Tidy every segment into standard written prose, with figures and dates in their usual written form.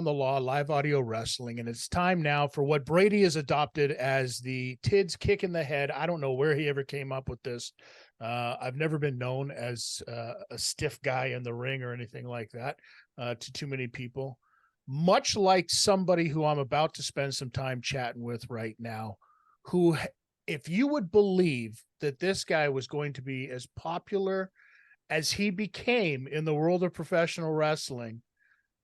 the Law, live audio wrestling, and it's time now for what Brady has adopted as the TID's kick in the head. I don't know where he ever came up with this. I've never been known as a stiff guy in the ring or anything like that to too many people. Much like somebody who I'm about to spend some time chatting with right now, who, if you would believe that this guy was going to be as popular as he became in the world of professional wrestling,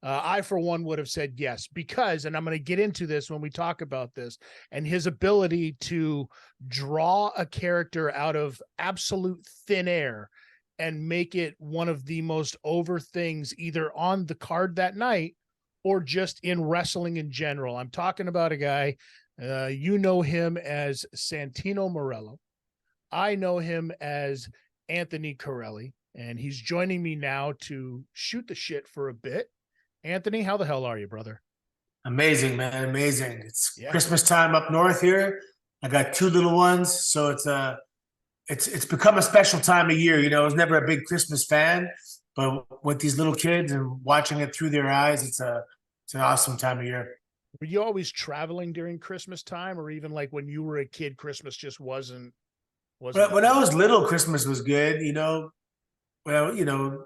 I, for one, would have said yes, because, and I'm going to get into this when we talk about this, and his ability to draw a character out of absolute thin air and make it one of the most over things either on the card that night or just in wrestling in general. I'm talking about a guy, you know him as Santino Marella. I know him as Anthony Corelli, and he's joining me now to shoot the shit for a bit. Anthony, how the hell are you, brother? Amazing, man. Amazing. It's Christmas time up north here. I got two little ones, so it's become a special time of year. You know, I was never a big Christmas fan, but with these little kids and watching it through their eyes, it's an awesome time of year. Were you always traveling during Christmas time, or even like when you were a kid, Christmas just wasn't? When I was little, Christmas was good. You know, well, you know,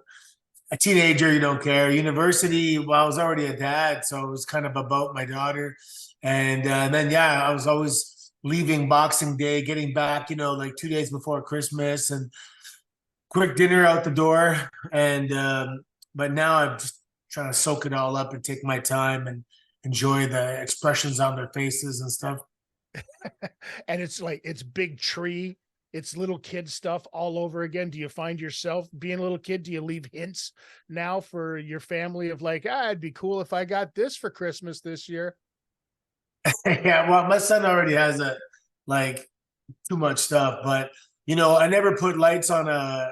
a teenager, you don't care. University, well, I was already a dad, so it was kind of about my daughter. And then, yeah, I was always leaving Boxing Day, getting back, you know, like 2 days before Christmas, and quick dinner out the door. And but now I'm just trying to soak it all up and take my time and enjoy the expressions on their faces and stuff. And it's like, it's big tree, it's little kid stuff all over again. Do you find yourself being a little kid? Do you leave hints now for your family of like, it'd be cool if I got this for Christmas this year? Yeah, well, my son already has like too much stuff, but you know, I never put lights on a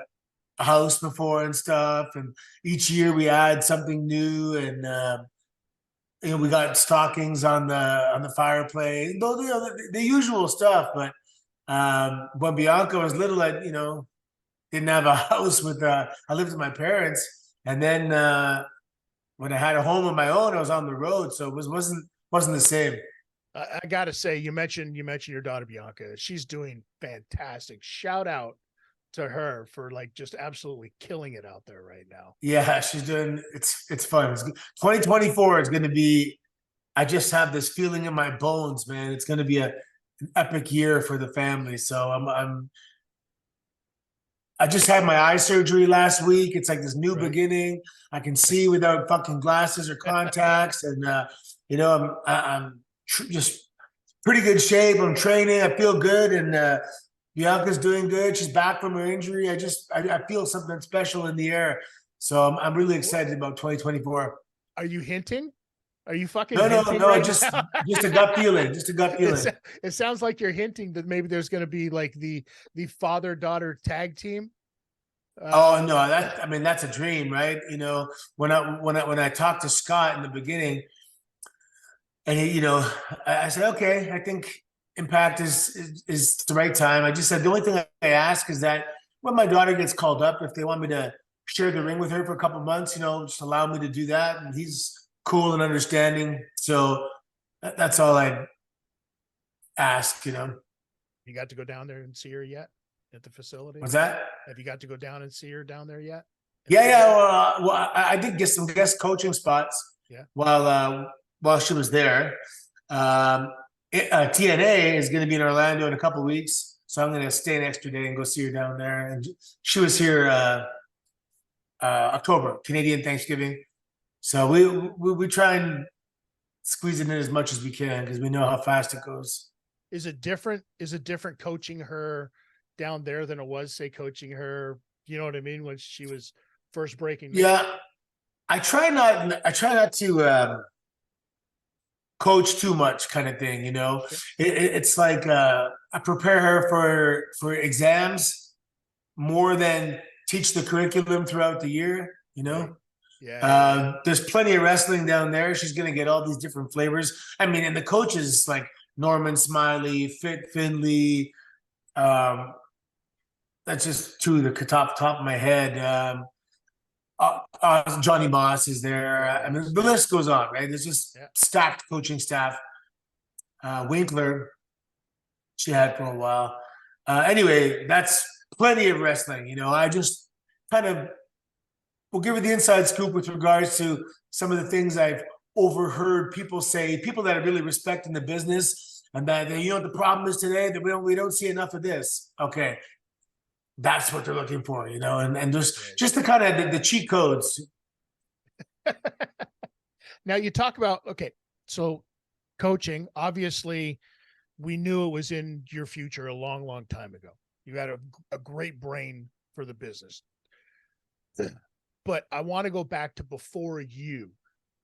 house before and stuff. And each year we add something new, and you know, we got stockings on the fireplace, though, you know, the usual stuff. But when Bianca was little, I, you know, didn't have a house with I lived with my parents, and then when I had a home of my own, I was on the road, so it wasn't the same. I gotta say, you mentioned your daughter Bianca. She's doing fantastic. Shout out to her for like just absolutely killing it out there right now. Yeah, she's doing. It's fun. 2024 is going to be. I just have this feeling in my bones, man. It's going to be an epic year for the family. So I just had my eye surgery last week. It's like this new beginning. I can see without fucking glasses or contacts, and you know, I'm just pretty good shape. I'm training. I feel good, and Bianca's doing good. She's back from her injury. I feel something special in the air. So I'm really excited about 2024. Are you hinting? Are you fucking no, hinting right just a gut feeling. Just a gut feeling. It sounds like you're hinting that maybe there's going to be like the father-daughter tag team. Oh no, I mean, that's a dream, right? You know, when I talked to Scott in the beginning, and he, you know, I said, okay, I think Impact is the right time. I just said the only thing I ask is that when my daughter gets called up, if they want me to share the ring with her for a couple months, you know, just allow me to do that. And he's cool and understanding. So that's all I ask, you know. You got to go down there and see her yet at the facility? What's that? Have you got to go down and see her down there yet? Yeah. Well, I did get some guest coaching spots. Yeah. While she was there. TNA is going to be in Orlando in a couple of weeks, so I'm going to stay an extra day and go see her down there. And she was here October, Canadian Thanksgiving. So we try and squeeze it in as much as we can because we know how fast it goes. Is it different coaching her down there than it was, say, coaching her, you know what I mean, when she was first breaking? Yeah, I try not to coach too much, kind of thing, you know. It's like I prepare her for exams more than teach the curriculum throughout the year, you know. There's plenty of wrestling down there. She's going to get all these different flavors. I mean, and the coaches like Norman Smiley, Fit Finley, that's just two of the top of my head. Johnny Moss is there. I mean, the list goes on, right? There's just stacked coaching staff. Winkler, she had for a while. Anyway, that's plenty of wrestling. You know, I just kind of will give you the inside scoop with regards to some of the things I've overheard people say, people that are really respecting the business, and that you know the problem is today that we don't see enough of this. Okay, that's what they're looking for, you know, and there's just the kind of the cheat codes. Now you talk about, okay, so coaching, obviously we knew it was in your future a long, long time ago. You had a great brain for the business. But I want to go back to before you,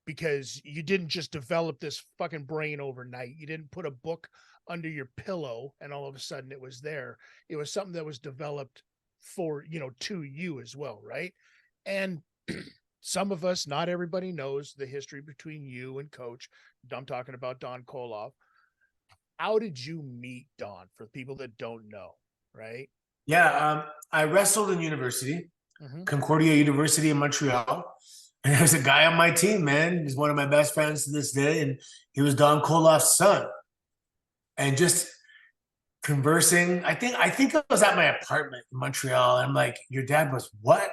because you didn't just develop this fucking brain overnight. You didn't put a book under your pillow and all of a sudden it was there. It was something that was developed for, you know, to you as well, right? And some of us, not everybody knows the history between you and Coach. I'm talking about Don Koloff. How did you meet Don, for people that don't know, right? Yeah, I wrestled in university, Concordia University in Montreal. And there's a guy on my team, man. He's one of my best friends to this day. And he was Don Koloff's son. And just conversing, I think I was at my apartment in Montreal. And I'm like, your dad was what?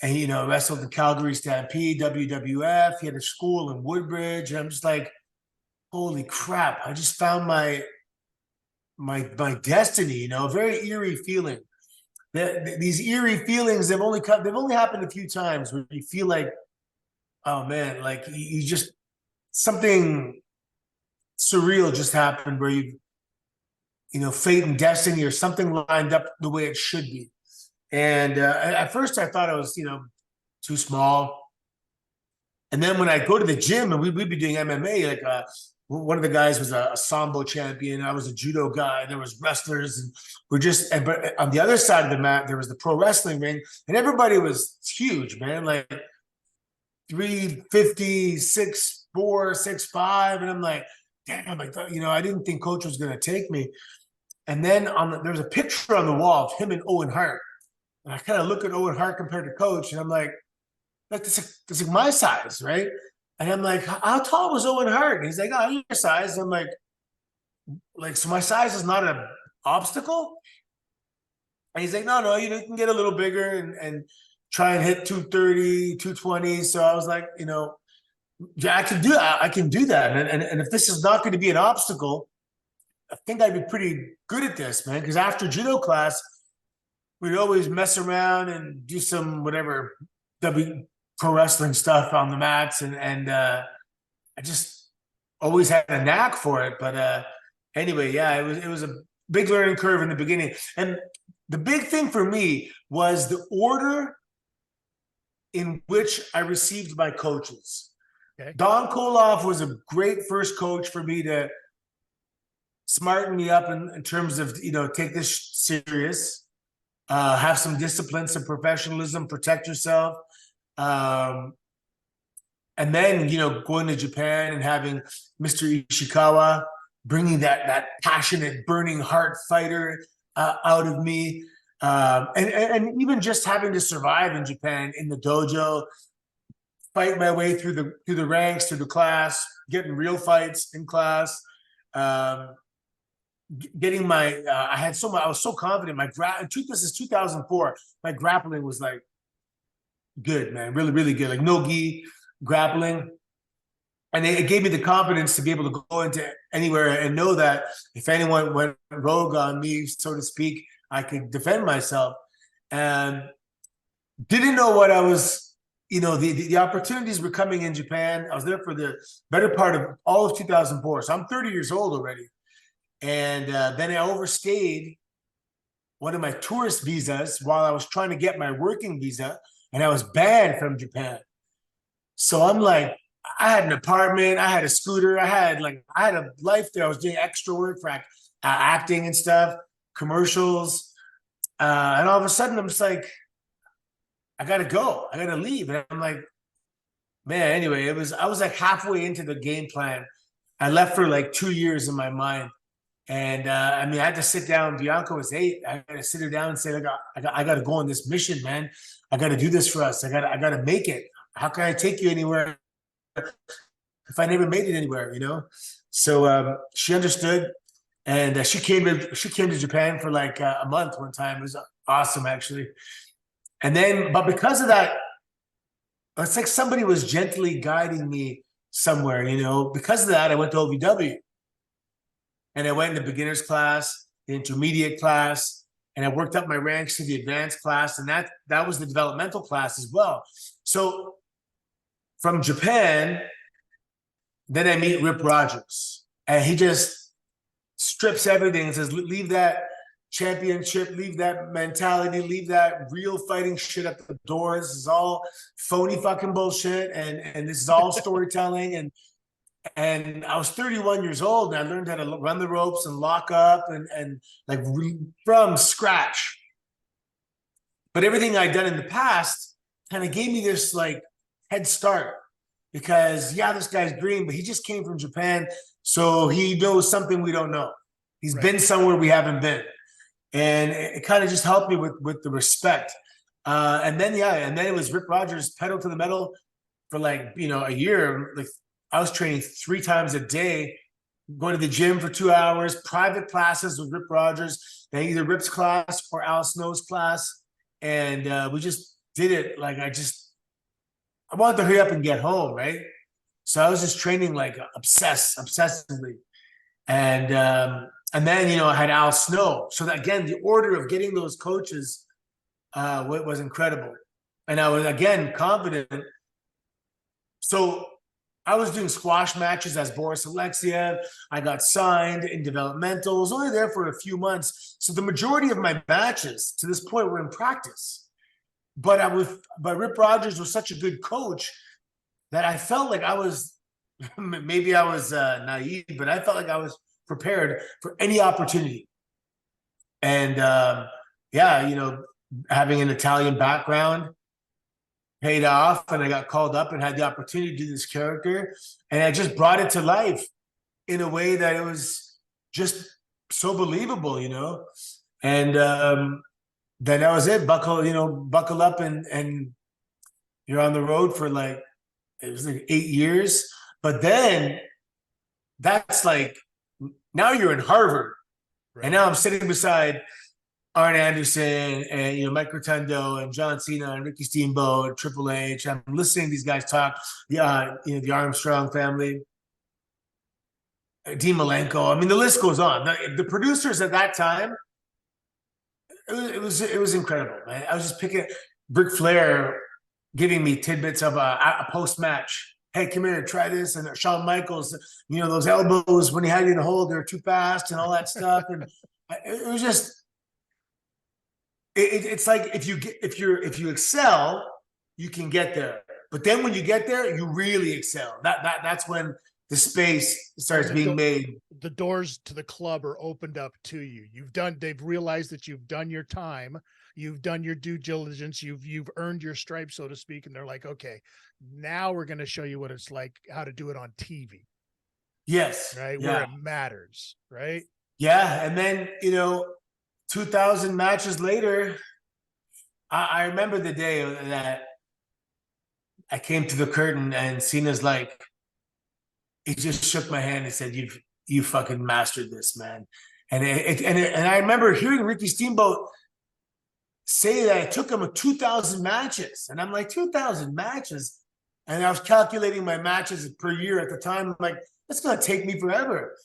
And, you know, wrestled the Calgary Stampede, WWF. He had a school in Woodbridge. And I'm just like, holy crap. I just found my destiny, you know, a very eerie feeling. These eerie feelings, they've only happened a few times where you feel like, oh man, like you just, something surreal just happened where you know, fate and destiny or something lined up the way it should be. And at first I thought I was, you know, too small. And then when I go to the gym and we'd be doing MMA, like one of the guys was a sambo champion. I was a judo guy. There was wrestlers, and but on the other side of the mat, there was the pro wrestling ring, and everybody was huge, man. Like 350, 6'4", 6'5", and I'm like, damn, like, you know, I didn't think Coach was going to take me. And then there was a picture on the wall of him and Owen Hart, and I kind of look at Owen Hart compared to Coach, and I'm like this is my size, right? And I'm like, how tall was Owen Hart? And he's like, oh, your size. And I'm like, so my size is not an obstacle? And he's like, no, you know, you can get a little bigger and try and hit 230, 220. So I was like, you know, yeah, I can do that. And if this is not going to be an obstacle, I think I'd be pretty good at this, man. Because after judo class, we'd always mess around and do some whatever pro wrestling stuff on the mats, and I just always had a knack for it. But anyway, yeah, it was a big learning curve in the beginning. And the big thing for me was the order in which I received my coaches. Okay. Don Koloff was a great first coach for me to smarten me up in terms of, you know, take this serious, have some discipline, some professionalism, protect yourself. And then, you know, going to Japan and having Mr. Ishikawa bringing that passionate, burning heart fighter out of me. And even just having to survive in Japan in the dojo, fight my way through the ranks, through the class, getting real fights in class, getting my, I was so confident. This is 2004. My grappling was like good, man, really, really good. Like no gi grappling. And it gave me the confidence to be able to go into anywhere and know that if anyone went rogue on me, so to speak, I could defend myself. And didn't know what I was, you know, the opportunities were coming in Japan. I was there for the better part of all of 2004. So I'm 30 years old already. And then I overstayed one of my tourist visas while I was trying to get my working visa, and I was banned from Japan. So I'm like, I had an apartment, I had a scooter, I had a life there. I was doing extra work for acting and stuff, commercials. And all of a sudden I'm just like, I gotta go, I gotta leave. And I'm like, man, anyway, I was like halfway into the game plan. I left for like 2 years in my mind. And I mean, I had to sit down. Bianca was 8. I had to sit her down and say, I got to go on this mission, man. I got to do this for us. I got to make it. How can I take you anywhere if I never made it anywhere? You know. So she understood, and she came to Japan for like a month one time. It was awesome, actually. And then, but because of that, it's like somebody was gently guiding me somewhere. You know, because of that, I went to OVW. And I went in the beginner's class, the intermediate class, and I worked up my ranks to the advanced class, and that was the developmental class as well. So from Japan, then I meet Rip Rogers, and he just strips everything and says, leave that championship, leave that mentality, leave that real fighting shit at the door. This is all phony fucking bullshit, and this is all storytelling. And I was 31 years old, and I learned how to run the ropes and lock up and like from scratch. But everything I'd done in the past kind of gave me this like head start, because yeah, this guy's green, but he just came from Japan, so he knows something we don't know. He's been somewhere we haven't been, and it kind of just helped me with the respect. And then it was Rip Rogers pedal to the metal for like a year. Like, I was training 3 times a day, going to the gym for 2 hours, private classes with Rip Rogers, then either Rip's class or Al Snow's class. And we just did it. Like, I wanted to hurry up and get home, right? So I was just training like obsessively. And then, I had Al Snow. So that, again, the order of getting those coaches was incredible. And I was, again, confident. So I was doing squash matches as Boris Alexiev. I got signed in developmental. I was only there for a few months. So the majority of my matches to this point were in practice. But Rip Rogers was such a good coach that I felt like I was, maybe I was naive, but I felt like I was prepared for any opportunity. And having an Italian background paid off, and I got called up and had the opportunity to do this character, and I just brought it to life in a way that it was just so believable, and then that was it. Buckle up, and you're on the road for like, it was like 8 years. But then that's like, now you're in Harvard, and now I'm sitting beside Arn Anderson and Mike Rotundo and John Cena and Ricky Steamboat and Triple H. I'm listening to these guys talk. The Armstrong family, Dean Malenko. I mean, the list goes on. The producers at that time, it was incredible, man. I was just picking Ric Flair giving me tidbits of a post match. Hey, come here, try this. And Shawn Michaels, those elbows when he had you in the hold, they're too fast and all that stuff. And it was just. It's like if you excel, you can get there. But then when you get there, you really excel. That's when the space starts being made. The doors to the club are opened up to you. They've realized that you've done your time, you've done your due diligence, you've earned your stripes, so to speak, and they're like, okay, now we're going to show you what it's like, how to do it on TV. Yes. Right. Yeah. Where it matters. Right. Yeah. And then, 2,000 matches later, I remember the day that I came to the curtain and Cena's like, he just shook my hand and said, "You fucking mastered this, man." And I remember hearing Ricky Steamboat say that it took him 2,000 matches, and I'm like, 2,000 matches, and I was calculating my matches per year at the time. I'm like, that's gonna take me forever.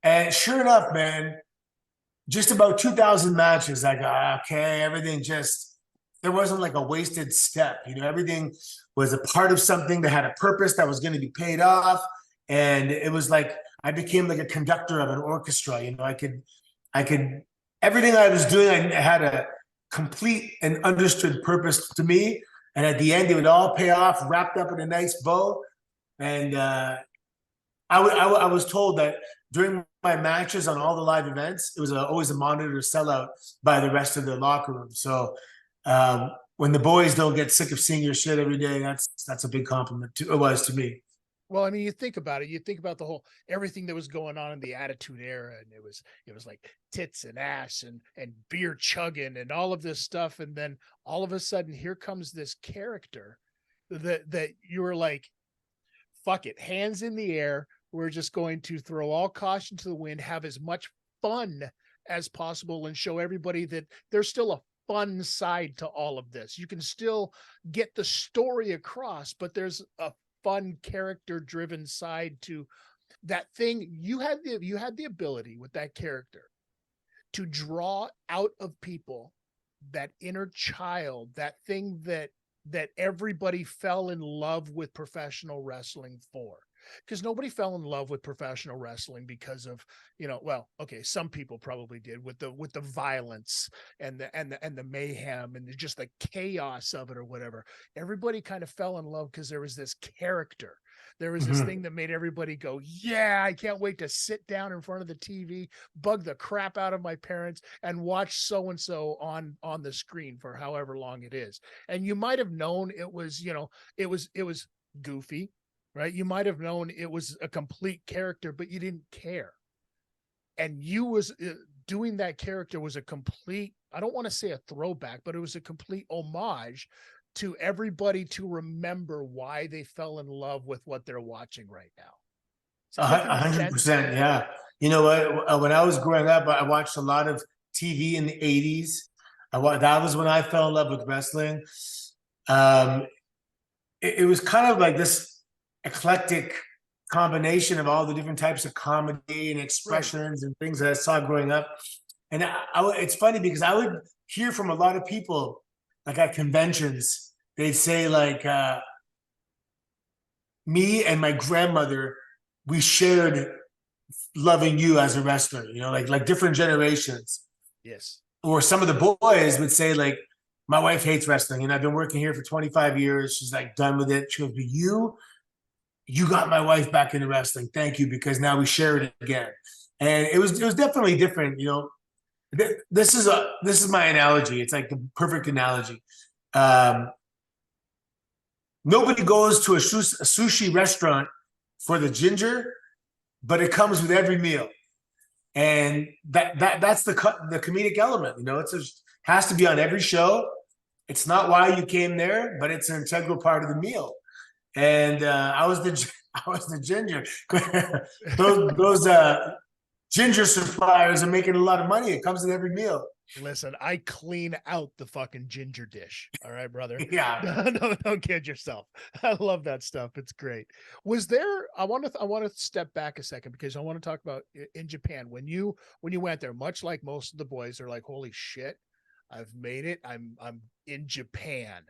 And sure enough, man. Just about 2,000 matches, I go, okay, everything there wasn't like a wasted step. Everything was a part of something that had a purpose that was going to be paid off. And it was like, I became like a conductor of an orchestra. I could, everything I was doing, I had a complete and understood purpose to me. And at the end, it would all pay off, wrapped up in a nice bow. And I was told that during my matches on all the live events, it was always a monitor sellout by the rest of the locker room. So when the boys don't get sick of seeing your shit every day, that's a big compliment. It was to me. Well, I mean, you think about it. You think about the whole everything that was going on in the Attitude Era, and it was like tits and ass and beer chugging and all of this stuff, and then all of a sudden, here comes this character that you were like, fuck it, hands in the air. We're just going to throw all caution to the wind, have as much fun as possible, and show everybody that there's still a fun side to all of this. You can still get the story across, but there's a fun character driven side to that thing. You had the ability with that character to draw out of people that inner child, that thing that everybody fell in love with professional wrestling for. Because nobody fell in love with professional wrestling because of, well, okay, some people probably did with the violence and the mayhem and just the chaos of it or whatever. Everybody kind of fell in love because there was this character. There was this thing that made everybody go, yeah, I can't wait to sit down in front of the TV, bug the crap out of my parents, and watch so-and-so on the screen for however long it is. And you might have known it was, it was goofy, right? You might have known it was a complete character, but you didn't care. And you was doing that character was a complete, I don't want to say a throwback, but it was a complete homage to everybody to remember why they fell in love with what they're watching right now. 100%. Yeah. You know what? When I was growing up, I watched a lot of TV in the 80s. That was when I fell in love with wrestling. It was kind of like this eclectic combination of all the different types of comedy and expressions and things that I saw growing up. And it's funny because I would hear from a lot of people, like at conventions, they'd say like, me and my grandmother, we shared loving you as a wrestler, like different generations. Yes. Or some of the boys would say like, my wife hates wrestling and I've been working here for 25 years. She's like done with it. She goes, but you got my wife back into wrestling. Thank you, because now we share it again. And it was definitely different. This is my analogy. It's like the perfect analogy. Nobody goes to a sushi restaurant for the ginger, but it comes with every meal. And that's the comedic element. Has to be on every show. It's not why you came there, but it's an integral part of the meal. And I was the ginger. those ginger suppliers are making a lot of money. It comes in every meal. Listen, I clean out the fucking ginger dish. All right, brother. Yeah. No, don't kid yourself. I love that stuff. It's great. Was there? I want to step back a second because I want to talk about in Japan when you went there. Much like most of the boys are like, holy shit, I've made it. I'm in Japan.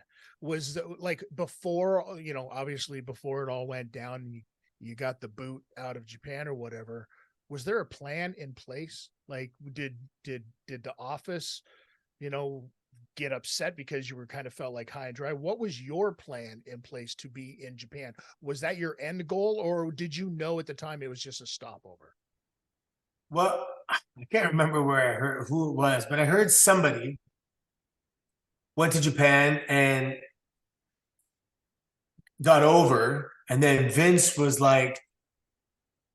Was like before, obviously before it all went down, you got the boot out of Japan or whatever. Was there a plan in place? Like, did the office, get upset because you were kind of felt like high and dry? What was your plan in place to be in Japan? Was that your end goal, or did you know at the time it was just a stopover? Well, I can't remember where I heard who it was, but I heard somebody went to Japan and got over, and then Vince was like,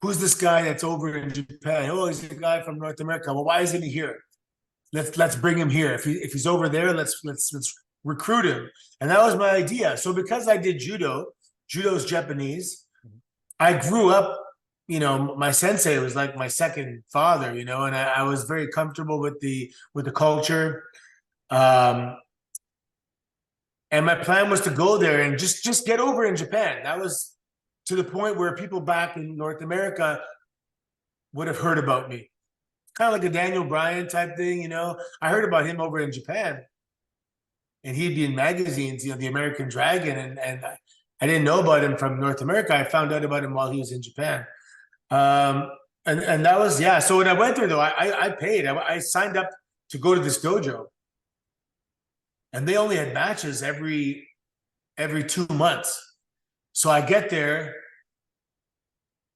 who's this guy that's over in Japan? Oh, he's a guy from North America. Well, why isn't he here? Let's bring him here. If he's over there, let's recruit him. And that was my idea. So because I did judo's Japanese, I grew up, my sensei was like my second father, and I was very comfortable with the culture. And my plan was to go there and just get over in Japan. That was to the point where people back in North America would have heard about me. Kind of like a Daniel Bryan type thing, I heard about him over in Japan. And he'd be in magazines, the American Dragon. And I didn't know about him from North America. I found out about him while he was in Japan. And that was, yeah. So when I went there, though, I paid. I signed up to go to this dojo. And they only had matches every 2 months. So I get there,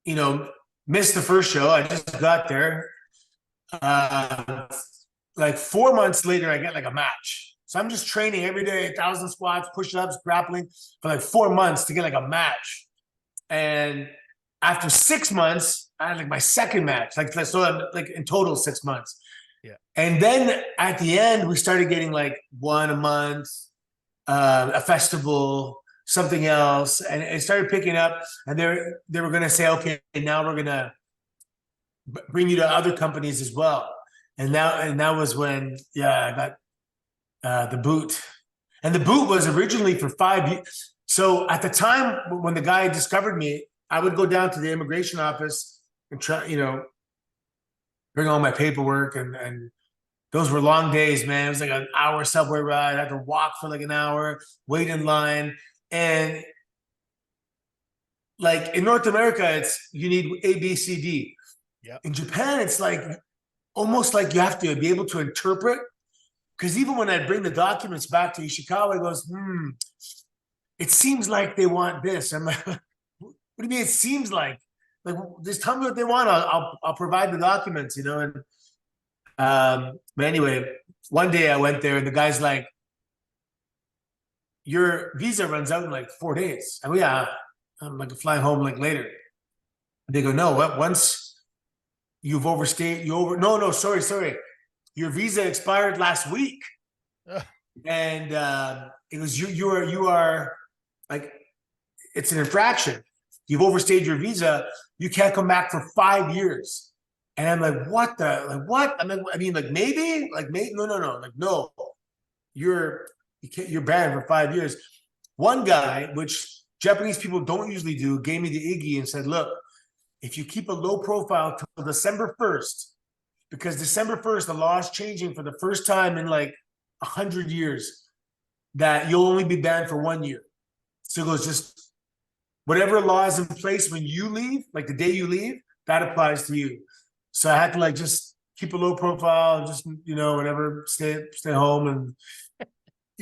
missed the first show. I just got there. Like 4 months later, I get like a match. So I'm just training every day, 1,000 squats, push-ups, grappling for like 4 months to get like a match. And after 6 months, I had like my second match. So I'm like in total 6 months. Yeah. And then at the end, we started getting like one a month, a festival, something else, and it started picking up. And they were gonna say, okay, now we're gonna bring you to other companies as well. And that was when I got the boot. And the boot was originally for 5 years. So at the time when the guy discovered me, I would go down to the immigration office and try, bring all my paperwork, and those were long days, man. It was like an hour subway ride. I had to walk for like an hour, wait in line. And like in North America, you need A, B, C, D. Yep. In Japan, it's like almost like you have to be able to interpret. Because even when I bring the documents back to Ishikawa, he goes, it seems like they want this. I'm like, what do you mean it seems like? Like, just tell me what they want. I'll provide the documents, And but anyway, one day I went there and the guy's like, your visa runs out in like 4 days. I go, yeah, I'm like flying home like later. They go, no, once you've overstayed, no, sorry. Your visa expired last week. And it was you are like, it's an infraction. You've overstayed your visa. You can't come back for 5 years. And I'm like, what? I mean, like maybe, no. Like, no, you're banned for 5 years. One guy, which Japanese people don't usually do, gave me the Iggy and said, look, if you keep a low profile till December 1st, because December 1st, the law is changing for the first time in like 100 years, that you'll only be banned for 1 year. So it goes, just whatever law is in place when you leave, like the day you leave, that applies to you. So I had to like just keep a low profile, just whatever, stay home. And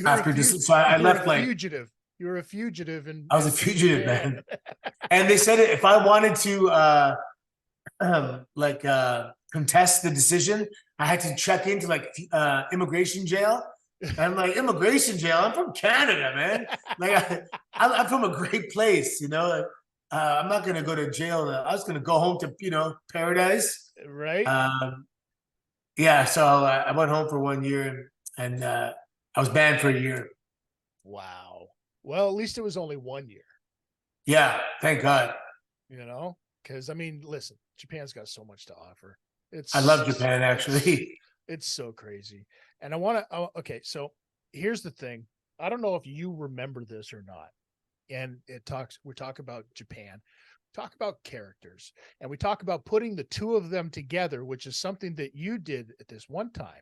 after this, so I left like fugitive. You were a fugitive, and I was a fugitive, man. And they said if I wanted to contest the decision, I had to check into like immigration jail. And I'm like, immigration jail? I'm from Canada, man. Like I'm from a great place, I'm not gonna go to jail. I was gonna go home to paradise, right? Yeah. So I went home for 1 year, and I was banned for a year. Wow. Well, at least it was only 1 year. Yeah, thank God. Because I mean, listen, Japan's got so much to offer. I love Japan, actually. It's so crazy. And I want to, okay, so here's the thing. I don't know if you remember this or not. And we talk about Japan, talk about characters, and we talk about putting the two of them together, which is something that you did at this one time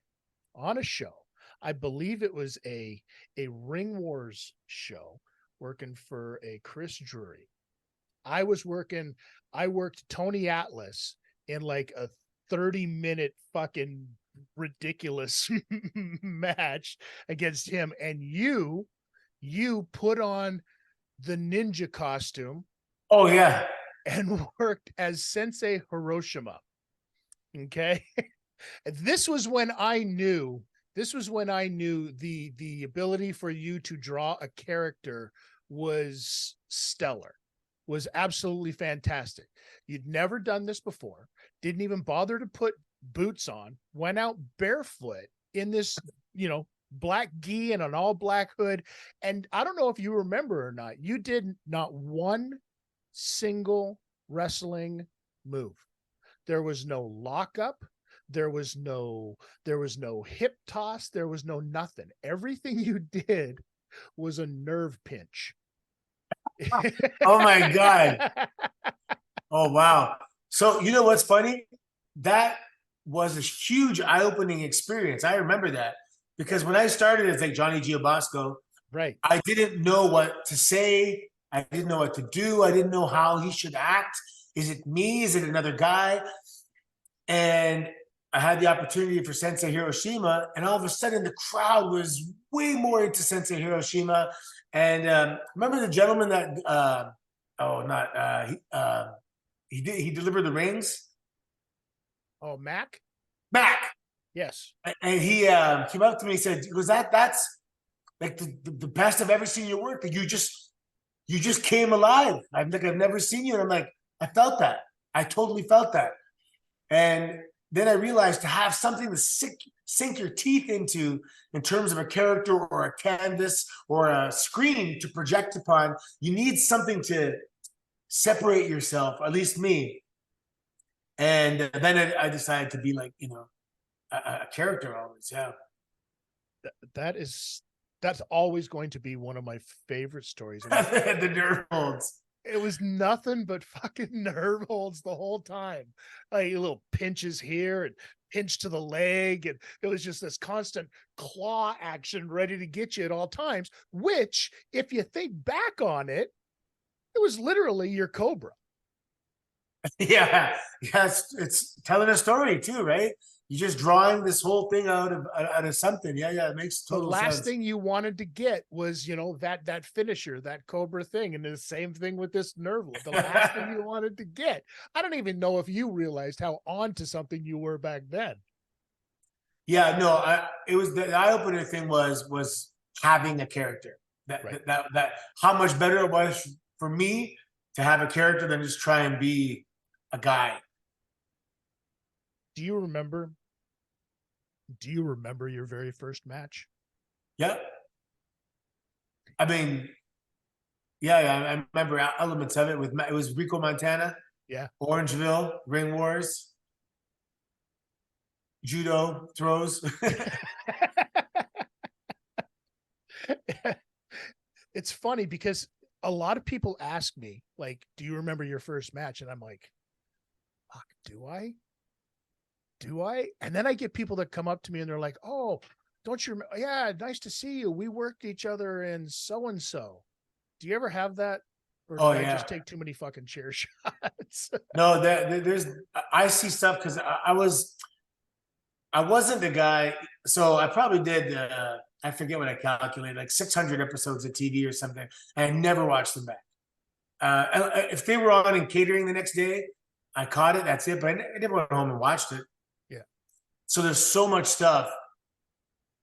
on a show. I believe it was a Ring Wars show working for a Chris Drury. I worked Tony Atlas in like a 30-minute fucking ridiculous match against him. And you put on the ninja costume. Oh, yeah. And worked as Sensei Hiroshima. Okay. This was when I knew the ability for you to draw a character was stellar, was absolutely fantastic. You'd never done this before, didn't even bother to put boots on, went out barefoot in this, black gi and an all black hood. And I don't know if you remember or not, you did not one single wrestling move. There was no lockup. There was no hip toss. There was no nothing. Everything you did was a nerve pinch. Oh my God. Oh, wow. So you know what's funny? That was a huge eye-opening experience. I remember that because when I started as like Johnny Giobosco, right, I didn't know what to say. I didn't know what to do. I didn't know how he should act. Is it me? Is it another guy? And I had the opportunity for Sensei Hiroshima, and all of a sudden the crowd was way more into Sensei Hiroshima. And remember the gentleman that he delivered the rings? Oh, Mac? Yes. And he came up to me and said, "Was that's like the best I've ever seen your work. Like you just came alive. I'm like, I've never seen you. And I'm like, I felt that. I totally felt that. And then I realized to have something to sink your teeth into in terms of a character or a canvas or a screen to project upon, you need something to separate yourself, at least me. And then I decided to be like, you know, a character always. Yeah. That's always going to be one of my favorite stories. I mean, the nerve holds. It was nothing but fucking nerve holds the whole time. Like little pinches here and pinch to the leg. And it was just this constant claw action ready to get you at all times, which, if you think back on it, it was literally your Cobra. Yeah. It's telling a story too, right? You're just drawing this whole thing out of something. Yeah, it makes total sense. The last thing you wanted to get was, that finisher, that Cobra thing. And the same thing with this nerve. The last thing you wanted to get. I don't even know if you realized how onto something you were back then. Yeah, no, it was the eye-opener thing was having a character. That how much better it was for me to have a character than just try and be a guy. Do you remember your very first match? Yeah. I mean, I remember elements of it. It was Rico Montana. Yeah. Orangeville, Ring Wars, Judo throws. It's funny because a lot of people ask me, like, do you remember your first match? And I'm like, fuck, do I? And then I get people that come up to me and they're like, oh, don't you remember? Yeah, nice to see you. We worked each other in so-and-so. Do you ever have that? Or did I just take too many fucking chair shots? No, I see stuff because I wasn't the guy. So I probably did, I forget what I calculated, like 600 episodes of TV or something. And I never watched them back. If they were on in catering the next day, I caught it. That's it. But I never went home and watched it. Yeah. So there's so much stuff.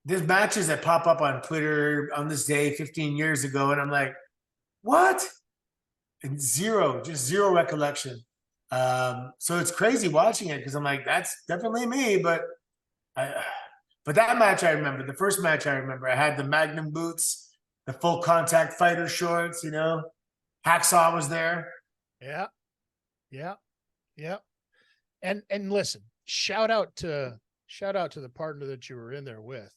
There's matches that pop up on Twitter on this day 15 years ago. And I'm like, what? And just zero recollection. So it's crazy watching it because I'm like, that's definitely me. But that match I remember, the first match I remember, I had the Magnum boots, the full contact fighter shorts, Hacksaw was there. Yeah. And listen, shout out to the partner that you were in there with,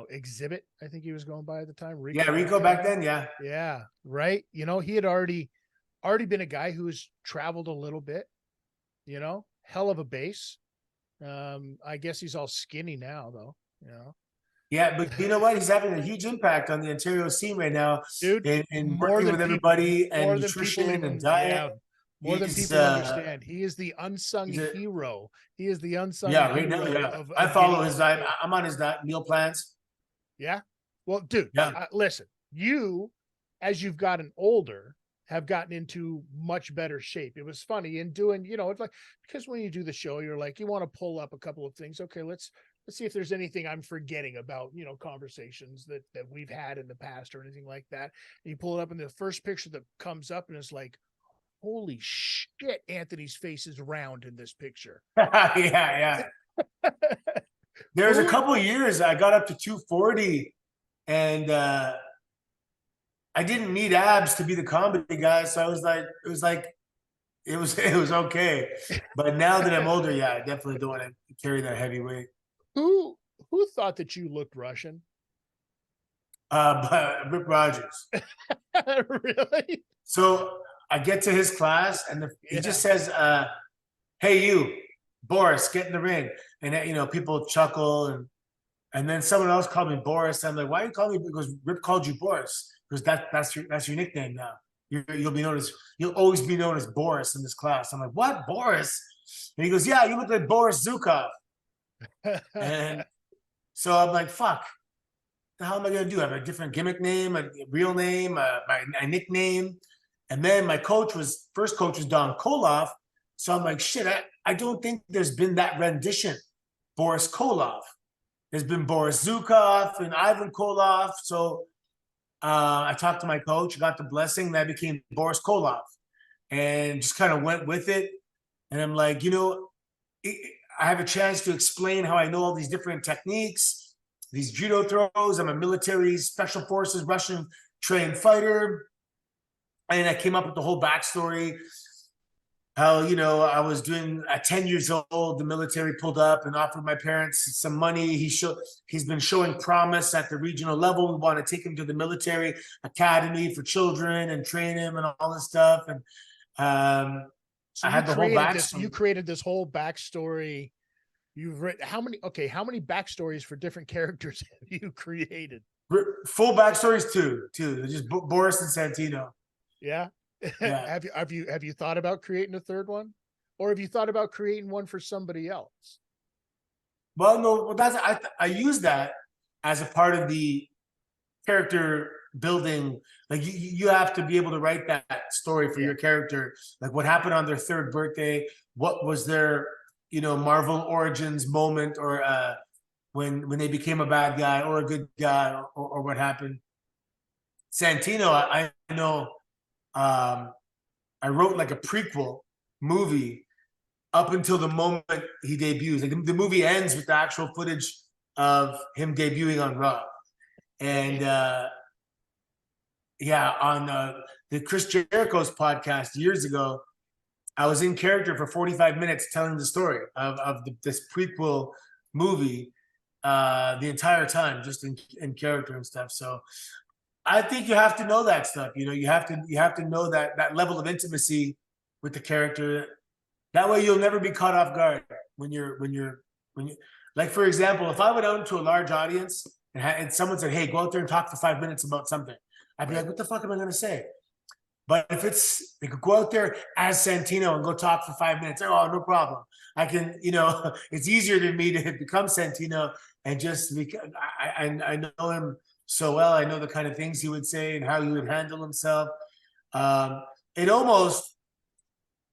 Exhibit, I think he was going by at the time. Rico back then. Yeah. Yeah. Right. He had already been a guy who's traveled a little bit, hell of a base. I guess he's all skinny now though, Yeah, but you know what? He's having a huge impact on the Ontario scene right now, dude. and working with everybody and nutrition and diet. Yeah, more than people understand. He is the unsung hero. He is the unsung hero. Right now, yeah. I follow his diet. I'm on his diet, meal plans. Yeah. Well, dude, yeah. Listen, you, as you've gotten older, have gotten into much better shape. It was funny in doing, it's like, because when you do the show, you're like, you want to pull up a couple of things. Okay, let's see if there's anything I'm forgetting about, conversations that we've had in the past or anything like that. And you pull it up and the first picture that comes up and it's like, holy shit, Anthony's face is round in this picture. Yeah. There's a couple of years I got up to 240 and I didn't need abs to be the comedy guy. So it was okay. But now that I'm older, I definitely don't want to carry that heavy weight. Who thought that you looked Russian? Rip Rogers. Really? So I get to his class and he just says, hey, you, Boris, get in the ring. And, people chuckle and then someone else called me Boris. I'm like, why are you calling me? Because Rip called you Boris. Because that's your nickname now. You'll always be known as Boris in this class. I'm like, what, Boris? And he goes, yeah, you look like Boris Zukov. And so I'm like, fuck. The hell am I gonna do? I have a different gimmick name, a real name, my nickname. And then my first coach was Don Koloff. So I'm like, shit, I don't think there's been that rendition, Boris Koloff. There's been Boris Zukov and Ivan Koloff. So I talked to my coach, got the blessing, that became Boris Kolov, and just kind of went with it. And I'm like, I have a chance to explain how I know all these different techniques, these judo throws. I'm a military special forces Russian trained fighter. And I came up with the whole backstory. How, I was doing at 10 years old, the military pulled up and offered my parents some money. He's been showing promise at the regional level. We want to take him to the military academy for children and train him and all this stuff. And so I had the whole backstory. You created this whole backstory. You've written how many backstories for different characters have you created? Full backstories, two. Just Boris and Santino. Yeah. Yeah. Have you thought about creating a third one, or have you thought about creating one for somebody else? Well, no, I use that as a part of the character building. Like you have to be able to write that story for your character. Like what happened on their third birthday, what was their, Marvel origins moment, or when they became a bad guy or a good guy, or what happened. Santino, I know. I wrote like a prequel movie up until the moment he debuts. Like the movie ends with the actual footage of him debuting on Raw. And on the Chris Jericho's podcast years ago, I was in character for 45 minutes telling the story of this prequel movie the entire time, just in character and stuff. So I think you have to know that stuff. You have to know that level of intimacy with the character. That way you'll never be caught off guard when you're like, for example, if I went out into a large audience and someone said, "Hey, go out there and talk for 5 minutes about something," I'd be like, "What the fuck am I going to say?" But if they could go out there as Santino and go talk for 5 minutes, oh, no problem. I can, it's easier than me to become Santino and just I know him so well. I know the kind of things he would say and how he would handle himself. It almost,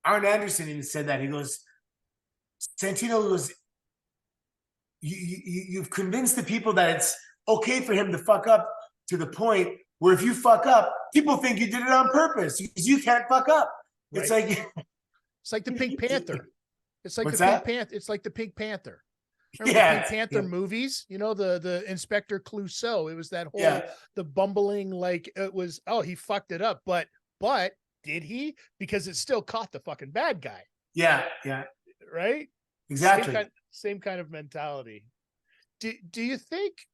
Arn Anderson even said that. He goes, Santino goes, you've convinced the people that it's okay for him to fuck up, to the point where if you fuck up, people think you did it on purpose because you can't fuck up. Right. It's like the Pink Panther. It's like It's like the Pink Panther. Remember the Pink Panther movies? The Inspector Clouseau. It was that whole the bumbling, like it was, oh, he fucked it up, but did he? Because it still caught the fucking bad guy. Yeah. Right? Exactly. Same kind of mentality. Do you think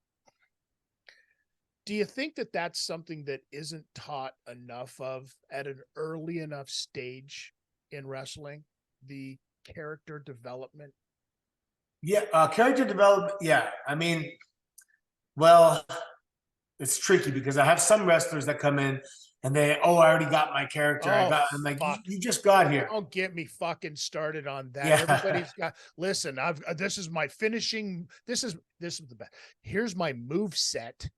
that that's something that isn't taught enough of at an early enough stage in wrestling? The character development? Yeah, character development. Yeah, I mean, well, it's tricky because I have some wrestlers that come in and I already got my character. I'm like, you just got here. Don't get me fucking started on that. Yeah. Everybody's got. Listen, this is my finishing. This is the best. Here's my move set,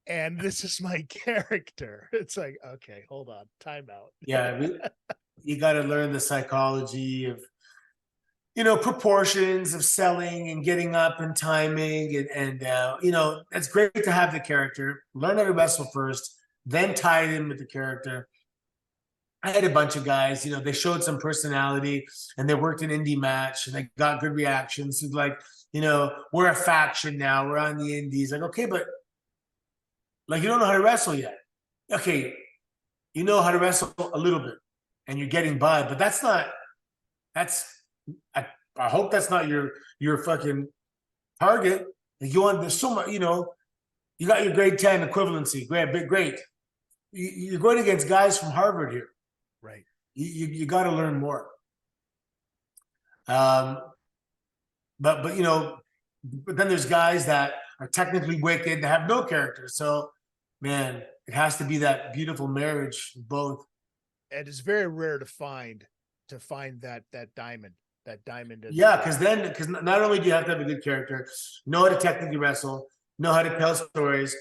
and this is my character. It's like, okay, hold on, time out. Yeah, you got to learn the psychology of, proportions of selling and getting up and timing. And it's great to have the character, learn how to wrestle first, then tie it in with the character. I had a bunch of guys, they showed some personality and they worked an indie match and they got good reactions. Like, we're a faction now, we're on the indies. Like, okay, but like, you don't know how to wrestle yet. Okay, you know how to wrestle a little bit and you're getting by, but I hope that's not your fucking target. Like there's so much, you got your grade 10 equivalency, great. You're going against guys from Harvard here. Right. You got to learn more. But then there's guys that are technically wicked, that have no character. So, man, it has to be that beautiful marriage of both. And it's very rare to find that diamond. That diamond. Yeah, because not only do you have to have a good character, know how to technically wrestle, know how to tell stories,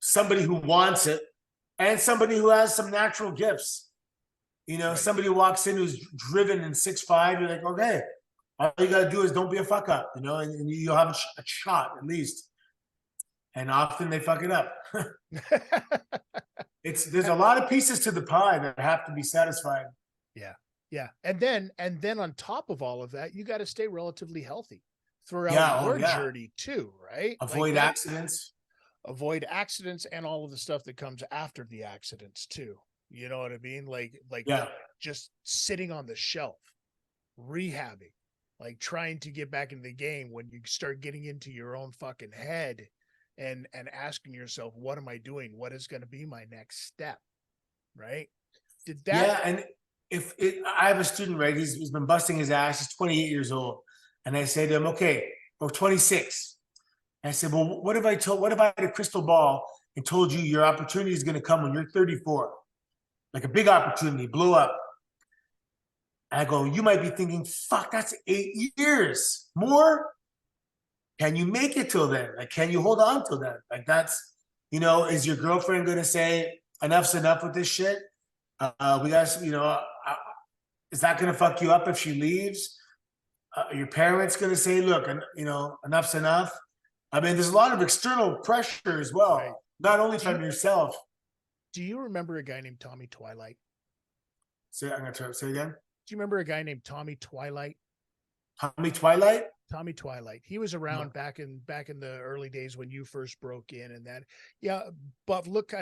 somebody who wants it, and somebody who has some natural gifts. Right. Somebody who walks in who's driven and 6'5", you're like, okay, all you got to do is don't be a fuck up, and you'll have a shot at least. and often they fuck it up. There's a lot of pieces to the pie that have to be satisfied. Yeah. Yeah. And then on top of all of that, you got to stay relatively healthy throughout Yeah. Oh, your yeah. journey too, right? Like Avoid accidents. avoid accidents and all of the stuff that comes after the accidents too. You know what I mean? Like Yeah. just sitting on the shelf, rehabbing, like trying to get back into the game when you start getting into your own fucking head and asking yourself, what am I doing? What is going to be my next step? Right? Did that? Yeah, and I have a student, right? He's been busting his ass. He's 28 years old, and I say to him, "Okay, or 26." And I said, "Well, what if I had a crystal ball and told you your opportunity is going to come when you're 34, like a big opportunity, blow up?" And I go, "You might be thinking, fuck, that's 8 years more. Can you make it till then? Like, can you hold on till then? Like, that's, is your girlfriend going to say enough's enough with this shit? We got, is that going to fuck you up if she leaves? Your parents going to say, look, enough's enough. I mean, there's a lot of external pressure as well, Right. not only from yourself." Do you remember a guy named Tommy Twilight? I'm going to try to say again. Do you remember a guy named Tommy Twilight? Tommy Twilight? Tommy Twilight. He was around back in the early days when you first broke in and that. Yeah, but looked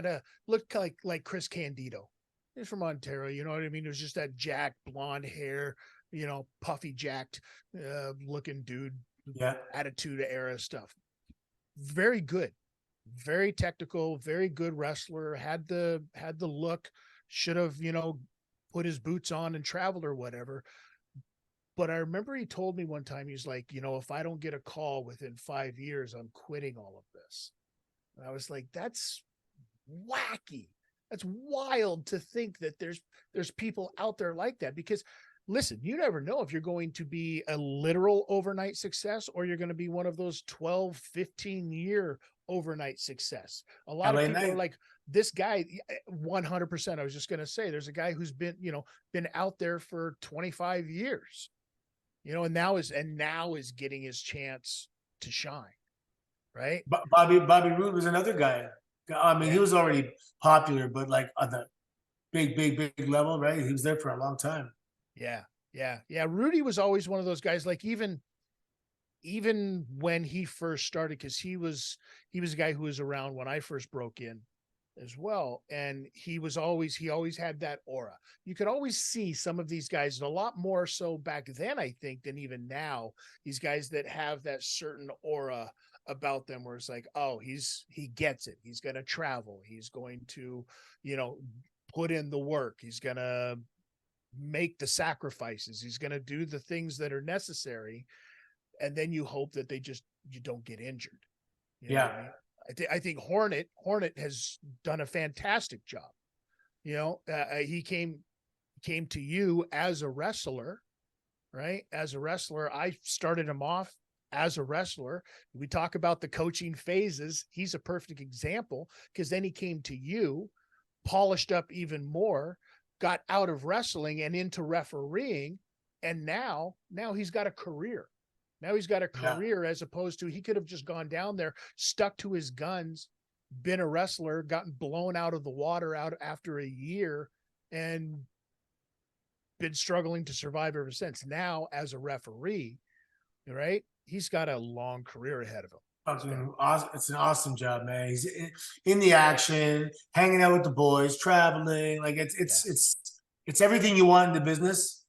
like Chris Candido. He's from Ontario, you know what I mean? It was just that jacked blonde hair, puffy jacked looking dude. Yeah. Attitude era stuff. Very good. Very technical, very good wrestler, had the look, should have, put his boots on and traveled or whatever. But I remember he told me one time, he's like, if I don't get a call within 5 years, I'm quitting all of this. And I was like, that's wacky. That's wild to think that there's people out there like that, because listen, you never know if you're going to be a literal overnight success or you're going to be one of those 12, 15-year overnight success. A lot of people are like, this guy, 100%. I was just going to say, there's a guy who's been out there for 25 years, and now is getting his chance to shine. Right. Bobby Roode was another guy. I mean, he was already popular, but like on the big level, right? He was there for a long time. Yeah. Rudy was always one of those guys, like even when he first started, because he was a guy who was around when I first broke in as well. And he always had that aura. You could always see some of these guys, and a lot more so back then, I think, than even now, these guys that have that certain aura about them where it's like, oh, he gets it. He's going to travel. He's going to, put in the work. He's going to make the sacrifices. He's going to do the things that are necessary. And then you hope that you don't get injured. You know what I mean? I think Hornet has done a fantastic job. He came to you as a wrestler, right? As a wrestler, I started him off as a wrestler. We talk about the coaching phases. He's a perfect example, because then he came to you, polished up even more, got out of wrestling and into refereeing. And now he's got a career. Now he's got a career, as opposed to, he could have just gone down there, stuck to his guns, been a wrestler, gotten blown out of the water out after a year, and been struggling to survive ever since. Now, as a referee, right, he's got a long career ahead of him. It's an awesome job, man. He's in the action, hanging out with the boys, traveling. Like it's everything you want in the business.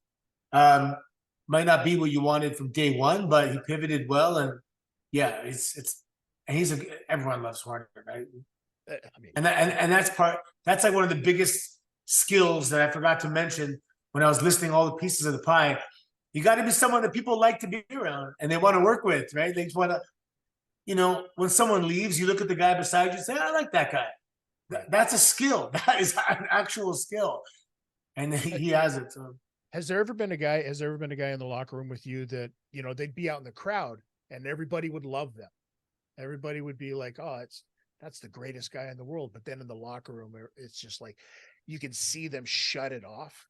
Might not be what you wanted from day one, but he pivoted well, and and everyone loves Horner, right? I mean, and that's like one of the biggest skills that I forgot to mention when I was listing all the pieces of the pie. You got to be someone that people like to be around and they want to work with, right? They just want to, when someone leaves, you look at the guy beside you and say, I like that guy. That's a skill. That is an actual skill. And he has it. So. Has there ever been a guy in the locker room with you that, they'd be out in the crowd and everybody would love them. Everybody would be like, oh, that's the greatest guy in the world. But then in the locker room, it's just like, you can see them shut it off,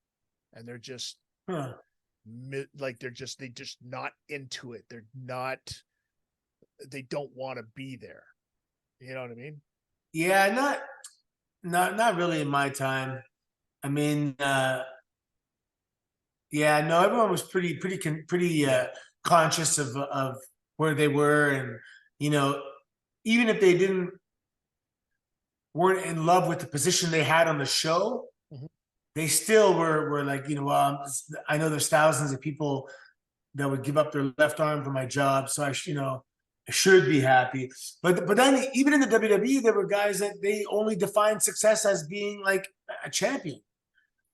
and they're just like, they're just not into it. They don't want to be there. You know what I mean? Yeah, not really in my time. I mean, yeah, no, everyone was pretty conscious of where they were, and you know, even if they didn't weren't in love with the position they had on the show, Mhm. they still were like, well, I know there's thousands of people that would give up their left arm for my job, so I should be happy. But then even in the WWE, there were guys that they only defined success as being like a champion.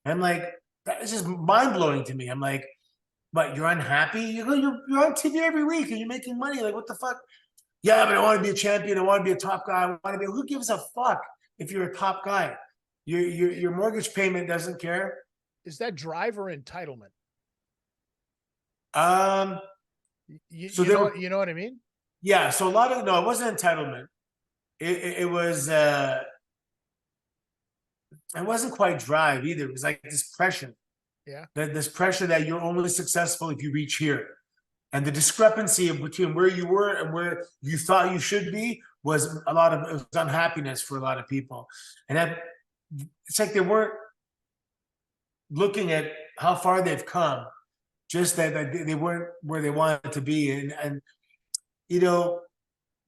And I'm like, that is just mind blowing to me. I'm like, but you're unhappy? You're on TV every week and you're making money. Like, what the fuck? Yeah, but I want to be a champion. I want to be a top guy. I want to be. Who gives a fuck if you're a top guy? Your mortgage payment doesn't care. Is that drive or entitlement? Um. You, So you there know were, you know what I mean? yeah. So a lot of no, it wasn't entitlement. It was. It wasn't quite drive either. It was like this pressure. Yeah. This pressure that you're only successful if you reach here. And the discrepancy between where you were and where you thought you should be was a lot of it was unhappiness for a lot of people. And that it's like they weren't looking at how far they've come, just that they weren't where they wanted to be. And you know,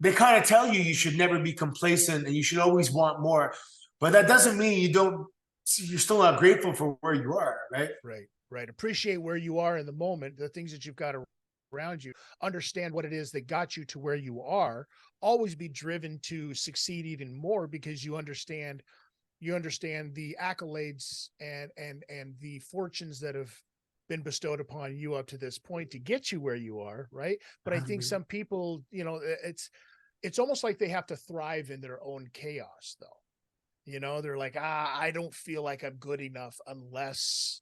they kind of tell you should never be complacent and you should always want more. But that doesn't mean you're still not grateful for where you are, right? Right. Right. Appreciate where you are in the moment, the things that you've got around you, understand what it is that got you to where you are, always be driven to succeed even more because you understand the accolades and the fortunes that have been bestowed upon you up to this point to get you where you are, right? But I think some people, it's almost like they have to thrive in their own chaos though. They're like, I don't feel like I'm good enough unless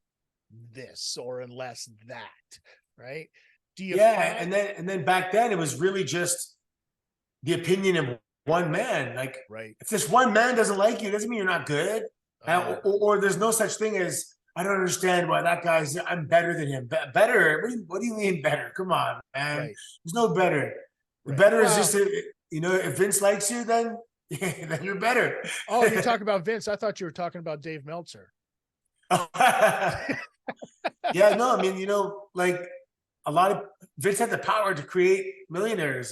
this or unless that, right? Do you Yeah, find and then back then it was really just the opinion of one man. Like right? if this one man doesn't like you, doesn't mean you're not good. Or there's no such thing as I don't understand why that guy's. I'm better than him. Better? What do you mean better? Come on, man. Right, There's no better. The right. better is just Well, if Vince likes you, then then you're better. oh, you're talking about Vince. I thought you were talking about Dave Meltzer. Yeah, no, I mean, like a lot of Vince had the power to create millionaires,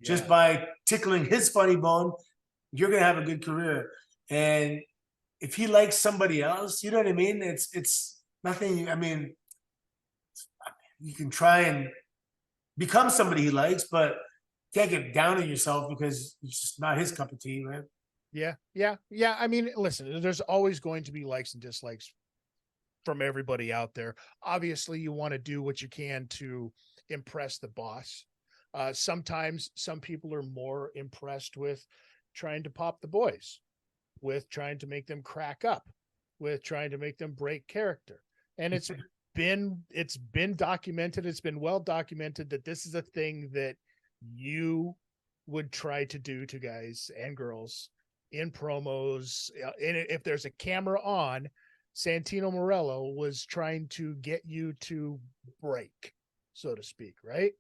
just Yeah. by tickling his funny bone, you're gonna have a good career. And if he likes somebody else, you know what I mean? It's nothing. I mean, you can try and become somebody he likes, but can't get down on yourself because it's just not his cup of tea, right? Yeah, yeah, yeah. I mean, listen, there's always going to be likes and dislikes from everybody out there. Obviously, you want to do what you can to impress the boss. Sometimes some people are more impressed with trying to pop the boys, with trying to make them crack up, with trying to make them break character. And it's been documented, it's been well documented that this is a thing that you would try to do to guys and girls in promos. And if there's a camera on, Santino Marella was trying to get you to break, so to speak, right?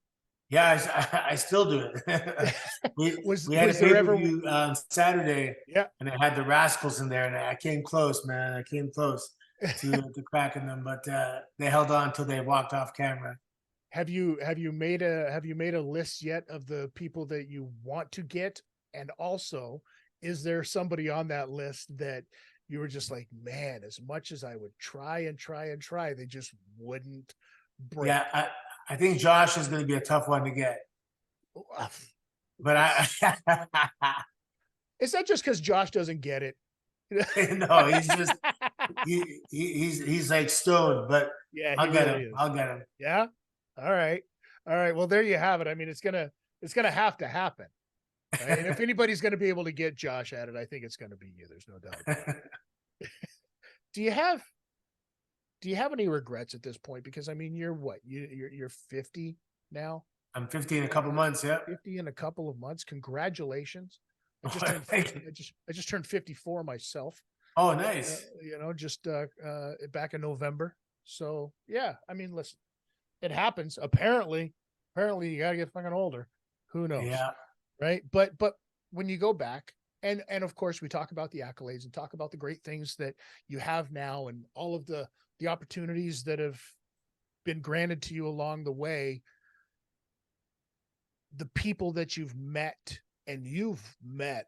Yeah, I still do it. we was we had a was there pay per ever view on Saturday, yeah. and I had the Rascals in there, and I came close, man. I came close to cracking them, but they held on until they walked off camera. Have you made a list yet of the people that you want to get? And also, is there somebody on that list that you were just like, man, as much as I would try and try and try, they just wouldn't break? Yeah, I think Josh is going to be a tough one to get, but Is that just because Josh doesn't get it? no, he's just he's like stoned, but Yeah, he I'll get really him. is. I'll get him. Yeah. All right. All right. Well, there you have it. I mean, it's gonna have to happen. Right? And if anybody's gonna be able to get Josh at it, I think it's gonna be you. There's no doubt about it. Do you have any regrets at this point? Because I mean, you're what? You're 50 now? I'm 50 in a couple months. Yeah. 50 in a couple of months. Congratulations. I just turned Thank you. I just turned 54 myself. Oh, nice. Just back in November. So yeah, I mean, listen, it happens. Apparently you gotta get fucking older. Who knows? Yeah. Right. But when you go back, and of course we talk about the accolades and talk about the great things that you have now and all of the opportunities that have been granted to you along the way, the people that you've met,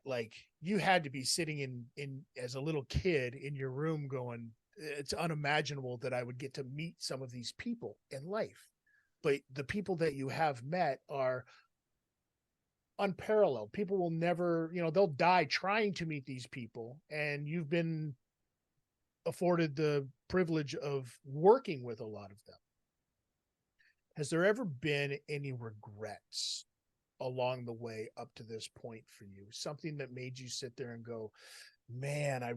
like you had to be sitting in as a little kid in your room going, it's unimaginable that I would get to meet some of these people in life. But the people that you have met are unparalleled. People will never, they'll die trying to meet these people. And you've been afforded the privilege of working with a lot of them. Has there ever been any regrets along the way up to this point for you? Something that made you sit there and go, man, I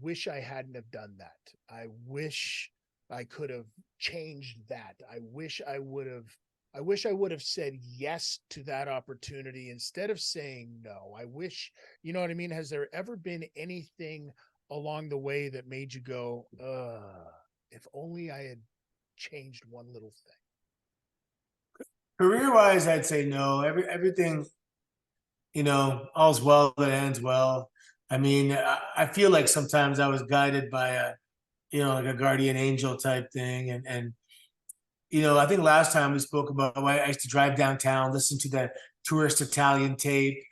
wish I hadn't have done that. I wish I could have changed that. I wish I would have said yes to that opportunity instead of saying no. I wish, you know what I mean? Has there ever been anything along the way that made you go, if only I had changed one little thing? Career-wise, I'd say no. Everything, all's well that ends well. I mean, I feel like sometimes I was guided by like a guardian angel type thing. And I think last time we spoke about why I used to drive downtown, listen to the tourist Italian tape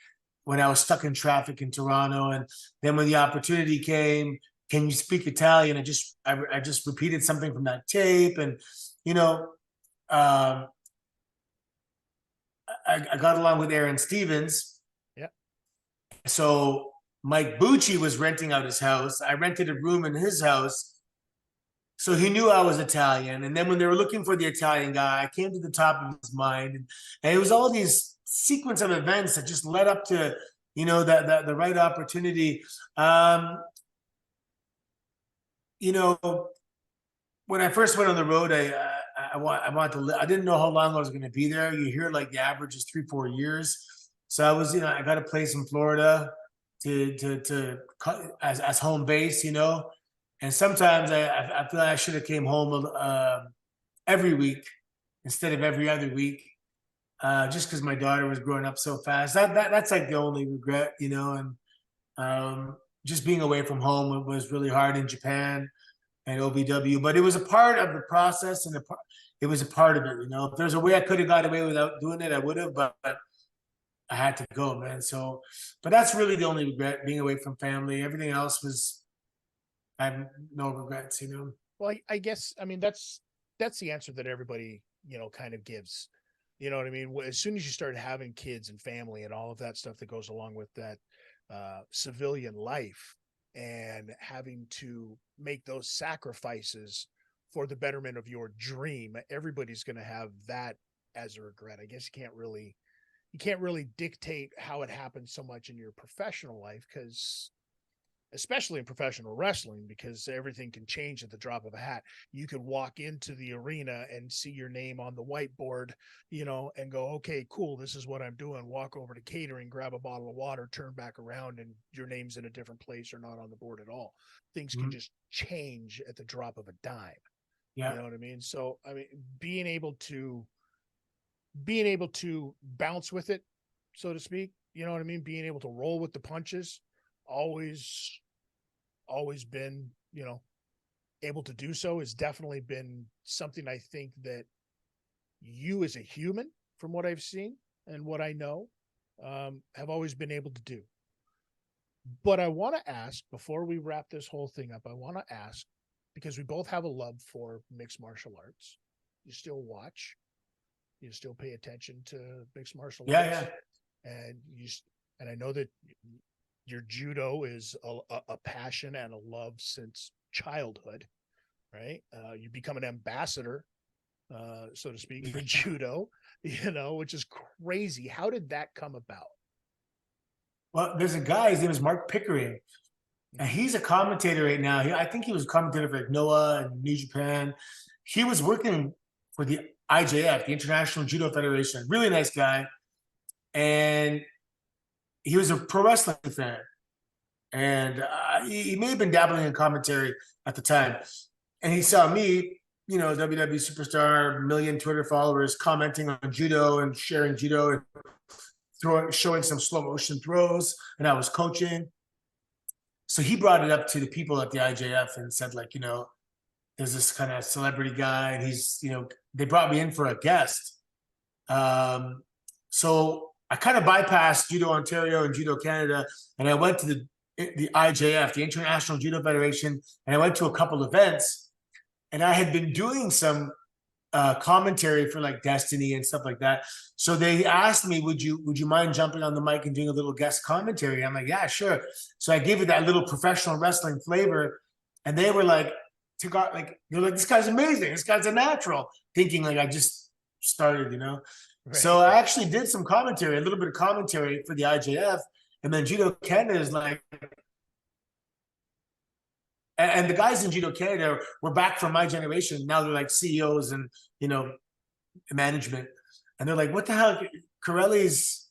when I was stuck in traffic in Toronto. And then when the opportunity came, can you speak Italian? I just repeated something from that tape. And, I got along with Aaron Stevens. Yeah. So Mike Bucci was renting out his house. I rented a room in his house. So he knew I was Italian. And then when they were looking for the Italian guy, I came to the top of his mind. And it was all these sequence of events that just led up to, the right opportunity. When I first went on the road, I didn't know how long I was going to be there. You hear like the average is 3-4 years. So I was, I got a place in Florida as home base, and sometimes I feel like I should have came home every week instead of every other week, just because my daughter was growing up so fast. That's like the only regret, and just being away from home was really hard in Japan and OVW, but it was a part of the process, and it was a part of it. If there's a way I could have got away without doing it, I would have, but I had to go, man. So, but that's really the only regret, being away from family. Everything else was, I have no regrets, Well, I guess, I mean, that's the answer that everybody, kind of gives. You know what I mean? As soon as you start having kids and family and all of that stuff that goes along with that civilian life, and having to make those sacrifices for the betterment of your dream, everybody's going to have that as a regret. I guess you can't really dictate how it happens so much in your professional life, because especially in professional wrestling, because everything can change at the drop of a hat. You could walk into the arena and see your name on the whiteboard, and go, okay, cool, this is what I'm doing. Walk over to catering, grab a bottle of water, turn back around, and your name's in a different place or not on the board at all. Things can just change at the drop of a dime. Yeah. You know what I mean? So, I mean, being able to bounce with it, so to speak, you know what I mean? Being able to roll with the punches, always been, able to do so, has definitely been something I think that you as a human, from what I've seen and what I know, have always been able to do. But I want to ask, before we wrap this whole thing up, because we both have a love for mixed martial arts. You still watch, you still pay attention to mixed martial arts. Yeah. And I know that your judo is a passion and a love since childhood, right? You become an ambassador, so to speak, for judo, which is crazy. How did that come about? Well, there's a guy, his name is Mark Pickering, and he's a commentator right now. I think he was a commentator for like Noah and New Japan. He was working for the IJF, the International Judo Federation. Really nice guy. And he was a pro wrestling fan. And he may have been dabbling in commentary at the time. And he saw me, WWE superstar, million Twitter followers, commenting on judo and sharing judo. showing some slow motion throws, and I was coaching. So he brought it up to the people at the IJF and said, like, there's this kind of celebrity guy, and he's, they brought me in for a guest. So I kind of bypassed Judo Ontario and Judo Canada, and I went to the IJF, the International Judo Federation, and I went to a couple events, and I had been doing some commentary for like Destiny and stuff like that. So they asked me, would you mind jumping on the mic and doing a little guest commentary? I'm like, yeah, sure. So I gave it that little professional wrestling flavor, and they were like, they're like, this guy's amazing. This guy's a natural, thinking like I just started, Right. So I actually did some commentary, a little bit of commentary for the IJF, and then Judo Canada is like, and the guys in Judo Canada were back from my generation. Now they're like CEOs and, management. And they're like, what the hell? Corelli's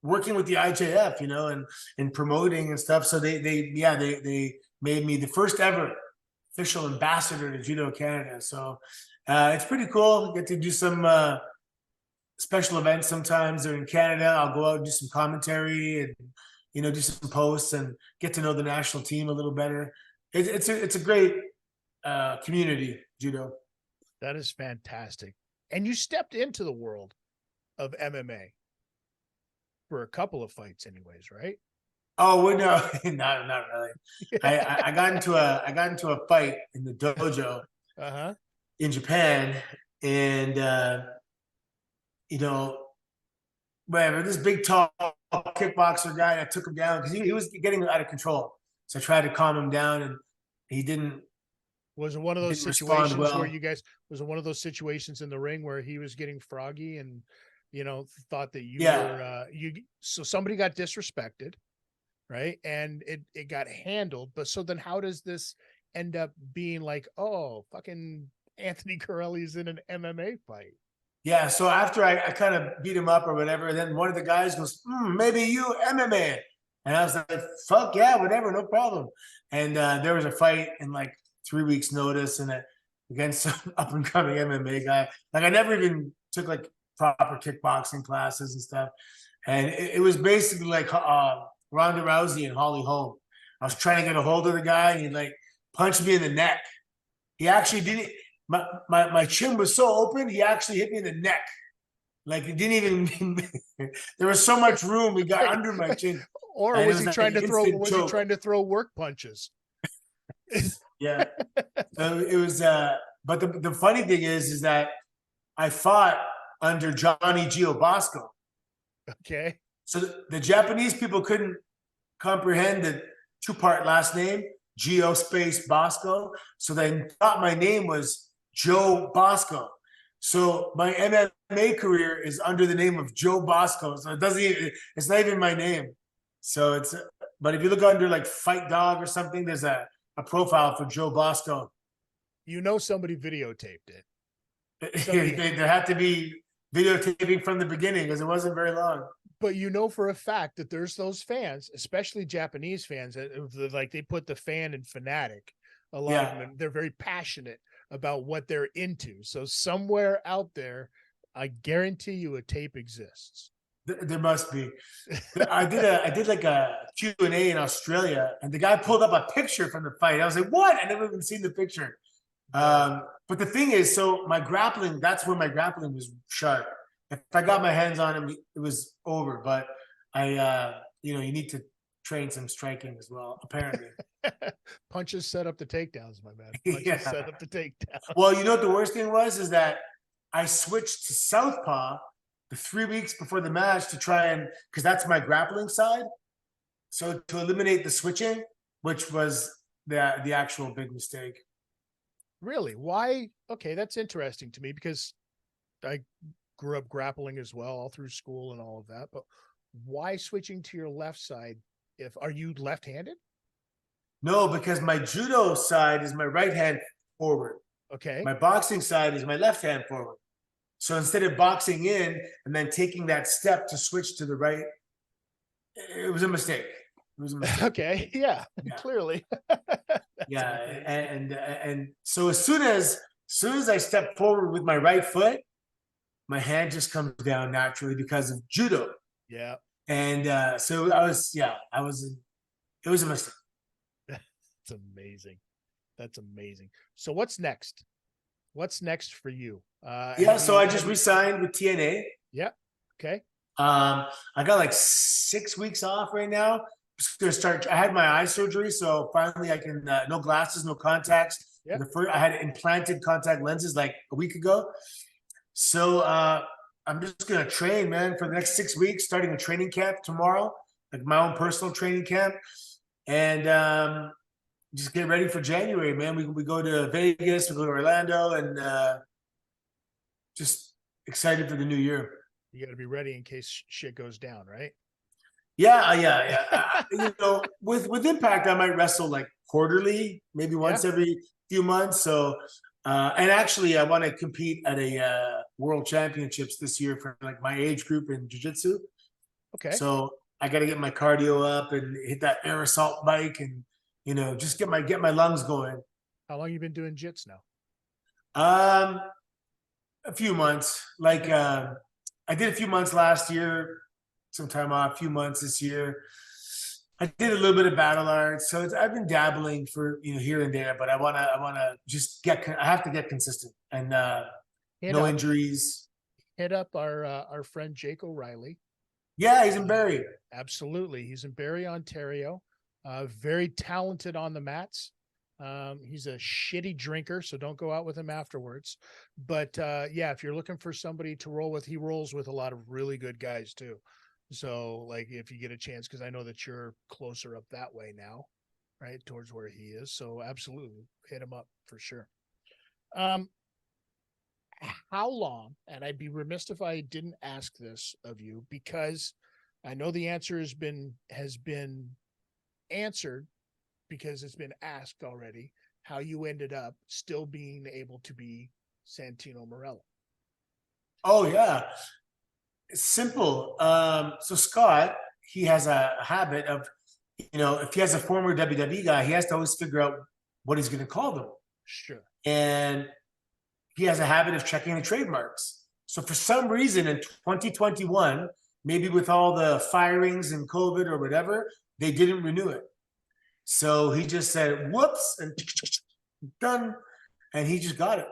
working with the IJF, and promoting and stuff. So they made me the first ever official ambassador to Judo Canada. So it's pretty cool. Get to do some special events sometimes. They're in Canada. I'll go out and do some commentary and, do some posts and get to know the national team a little better. It's a great community, judo. That is fantastic. And you stepped into the world of MMA for a couple of fights, anyways, right? Oh, well, no, not really. I got into a fight in the dojo in Japan, and whatever. This big tall kickboxer guy, I took him down because he was getting out of control. So I tried to calm him down, and he didn't. Was it one of those situations where you guys, was it one of those situations in the ring where he was getting froggy and, thought that you were, so somebody got disrespected, right? And it got handled. But so then how does this end up being like, oh, fucking Anthony Corelli's in an MMA fight? Yeah. So after I kind of beat him up or whatever, then one of the guys goes, maybe you MMA. And I was like, fuck yeah, whatever, no problem. And there was a fight in like 3 weeks notice and against some up and coming MMA guy. Like I never even took like proper kickboxing classes and stuff. And it was basically like Ronda Rousey and Holly Holm. I was trying to get a hold of the guy, and he like punched me in the neck. He actually didn't, my chin was so open, he actually hit me in the neck. Like it didn't even, there was so much room, he got under my chin. Or was he trying to throw work punches? Yeah. So it was but the funny thing is that I fought under Johnny Gio Bosco. Okay. So the Japanese people couldn't comprehend the 2-part last name, Gio space Bosco. So they thought my name was Joe Bosco. So my MMA career is under the name of Joe Bosco. So it's not even my name. So but if you look under like Fight Dog or something, there's a profile for Joe Bosco. Somebody videotaped it. There had to be videotaping from the beginning because it wasn't very long. But for a fact that there's those fans, especially Japanese fans, that like they put the fan and fanatic. A lot of them, they're very passionate about what they're into. So somewhere out there, I guarantee you a tape exists. There must be. I did like a Q&A in Australia, and the guy pulled up a picture from the fight. I was like, what? I never even seen the picture. But the thing is, so that's where my grappling was sharp. If I got my hands on him, it was over. But you need to train some striking as well, apparently. Punches set up the takedowns, my man. Punches set up the takedowns. Well, what the worst thing was is that I switched to southpaw the 3 weeks before the match to try and, because that's my grappling side. So to eliminate the switching, which was the actual big mistake. Really? Why? Okay, that's interesting to me because I grew up grappling as well, all through school and all of that. But why switching to your left side? Are you left-handed? No, because my judo side is my right hand forward. Okay. My boxing side is my left hand forward. So instead of boxing in and then taking that step to switch to the right, it was a mistake. Okay. Yeah. Clearly. Yeah. And so as soon as I step forward with my right foot, my hand just comes down naturally because of judo. Yeah. And so I was, it was a mistake. It's amazing. That's amazing. So what's next? What's next for you? Yeah, so I just resigned with TNA. Yeah. Okay. I got like 6 weeks off right now. Just gonna start. I had my eye surgery, so finally I can no glasses, no contacts. Yeah. The first I had implanted contact lenses like a week ago. So I'm just gonna train, man, for the next 6 weeks. Starting a training camp tomorrow, like my own personal training camp, and just get ready for January, man. We go to Vegas, we go to Orlando, and just excited for the new year. You got to be ready in case shit goes down, right? Yeah. With Impact, I might wrestle like quarterly, maybe once every few months. So, and actually, I want to compete at a World Championships this year for like my age group in jiu-jitsu. Okay. So I got to get my cardio up and hit that air assault bike, and just get my lungs going. How long you been doing jits now? A few months. Like I did a few months last year, some time off, a few months this year. I did a little bit of battle arts, so I've been dabbling for here and there, but I wanna just I have to get consistent and no injuries. Hit up our friend Jake O'Reilly. Yeah, he's in Barrie. Absolutely, he's in Barrie, Ontario. Very talented on the mats. He's a shitty drinker, so don't go out with him afterwards. But yeah, if you're looking for somebody to roll with, he rolls with a lot of really good guys too. So like if you get a chance, because I know that you're closer up that way now, right, towards where he is. So absolutely hit him up for sure. How long, and I'd be remiss if I didn't ask this of you, because I know the answer has been answered because it's been asked already, how you ended up still being able to be Santino Marella. Oh yeah. It's simple. So Scott, he has a habit of, if he has a former WWE guy, he has to always figure out what he's going to call them. Sure. And he has a habit of checking the trademarks. So for some reason in 2021, maybe with all the firings and COVID or whatever, they didn't renew it. So he just said, whoops, and done. And he just got it.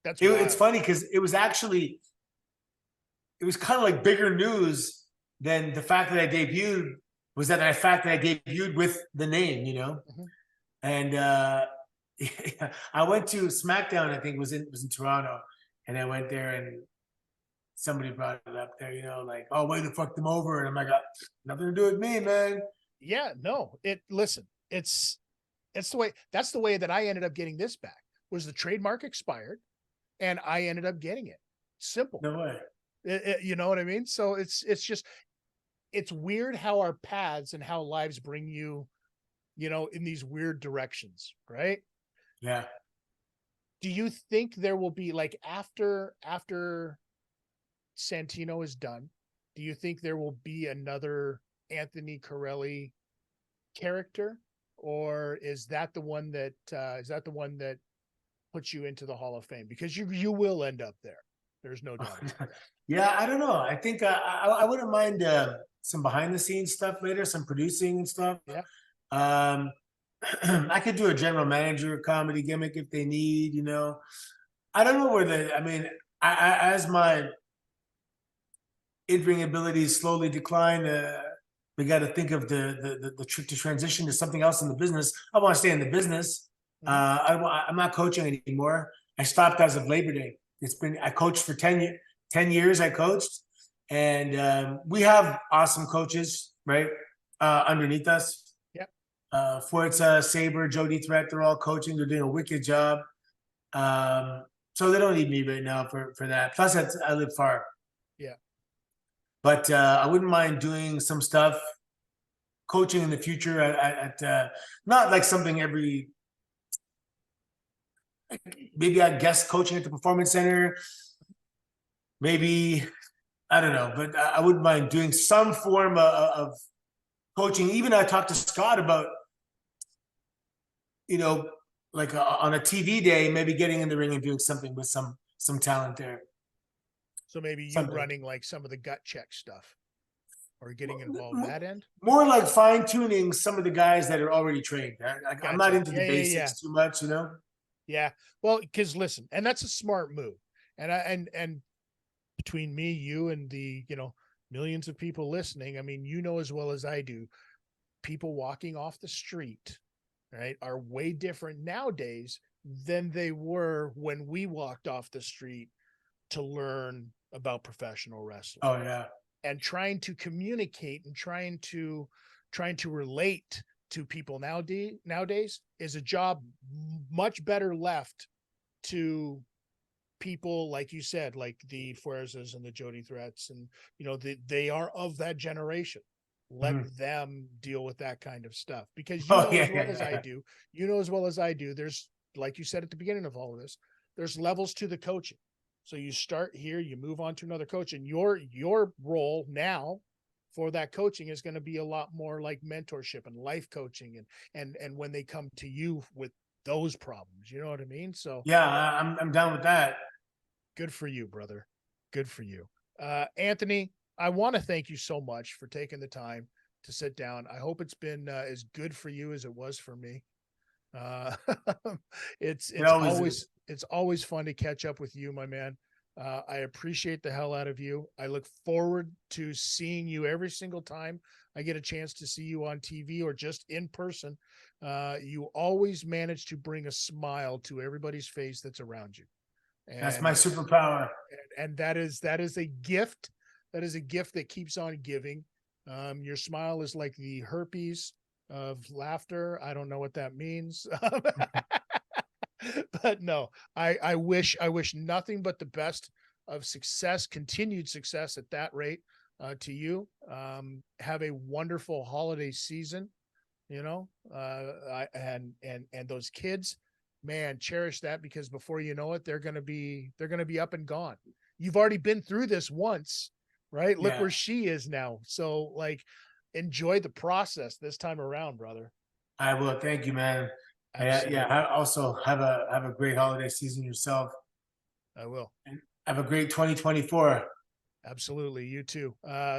It's funny because it was kind of like bigger news than the fact that I debuted was that the fact that I debuted with the name, Mm-hmm. And I went to SmackDown, I think was in Toronto, and I went there and somebody brought it up there, like, oh, way to fuck them over. And I'm like, nothing to do with me, man. Yeah, no, listen, it's the way, that's the way that I ended up getting this back, was the trademark expired and I ended up getting it. Simple. No way. You know what I mean? So it's weird how our paths and how lives bring you, in these weird directions, right? Yeah. Do you think there will be, like, after Santino is done, do you think there will be another Anthony Corelli character, or is that the one that puts you into the Hall of Fame? Because you will end up there. There's no doubt. Yeah, I don't know. I think I wouldn't mind some behind the scenes stuff later, some producing and stuff. Yeah. I could do a general manager comedy gimmick if they need, I don't know where as my in-ring abilities slowly decline, we got to think of the trick to transition to something else in the business. I want to stay in the business. I'm not coaching anymore. I stopped as of Labor Day. I coached for 10 years. I coached, and we have awesome coaches, right, underneath us. Yeah. Forza, Saber, Jody Threat, they're all coaching. They're doing a wicked job. So they don't need me right now for that. Plus, I live far. Yeah. But I wouldn't mind doing some stuff, coaching in the future at not like something every. Maybe I guest coaching at the Performance Center. Maybe, I don't know, but I wouldn't mind doing some form of coaching. Even I talked to Scott about, like on a TV day, maybe getting in the ring and doing something with some talent there. So maybe you running like some of the gut check stuff. or getting involved that end? More like fine tuning some of the guys that are already trained. I'm not Gotcha. into the basics too much, you know. Yeah. Well, because listen, and that's a smart move. And between me, you, and the millions of people listening, I mean, as well as I do, people walking off the street, right, are way different nowadays than they were when we walked off the street to learn about professional wrestling. Oh yeah. And trying to communicate and trying to relate to people nowadays is a job much better left to people, like you said, like the Fuerzas and the Jody Threats, and they are of that generation. Let them deal with that kind of stuff, because you know as well as I do, there's, like you said at the beginning of all of this, there's levels to the coaching. So you start here, you move on to another coach, and your role now for that coaching is going to be a lot more like mentorship and life coaching, and when they come to you with those problems, you know what I mean? So yeah, I'm down with that. good for you, brother. Good for you. Anthony, I want to thank you so much for taking the time to sit down. I hope it's been as good for you as it was for me. It's always fun to catch up with you, my man. I appreciate the hell out of you. I look forward to seeing you every single time I get a chance to see you on TV or just in person. You always manage to bring a smile to everybody's face that's around you. And that's my superpower. And that is a gift. That is a gift that keeps on giving. Your smile is like the herpes of laughter. I don't know what that means. But no, I wish nothing but the best of success, continued success at that rate, to you. Have a wonderful holiday season, and those kids, man, cherish that, because before you know it, they're going to be up and gone. You've already been through this once, right? Look where she is now. So like, enjoy the process this time around, brother. I will. Thank you, man. Yeah. Also have a great holiday season yourself. I will. And have a great 2024. Absolutely. You too.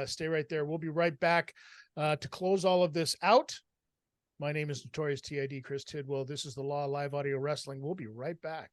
Stay right there. We'll be right back to close all of this out. My name is Notorious T.I.D. Chris Tidwell. This is the Law of Live Audio Wrestling. We'll be right back.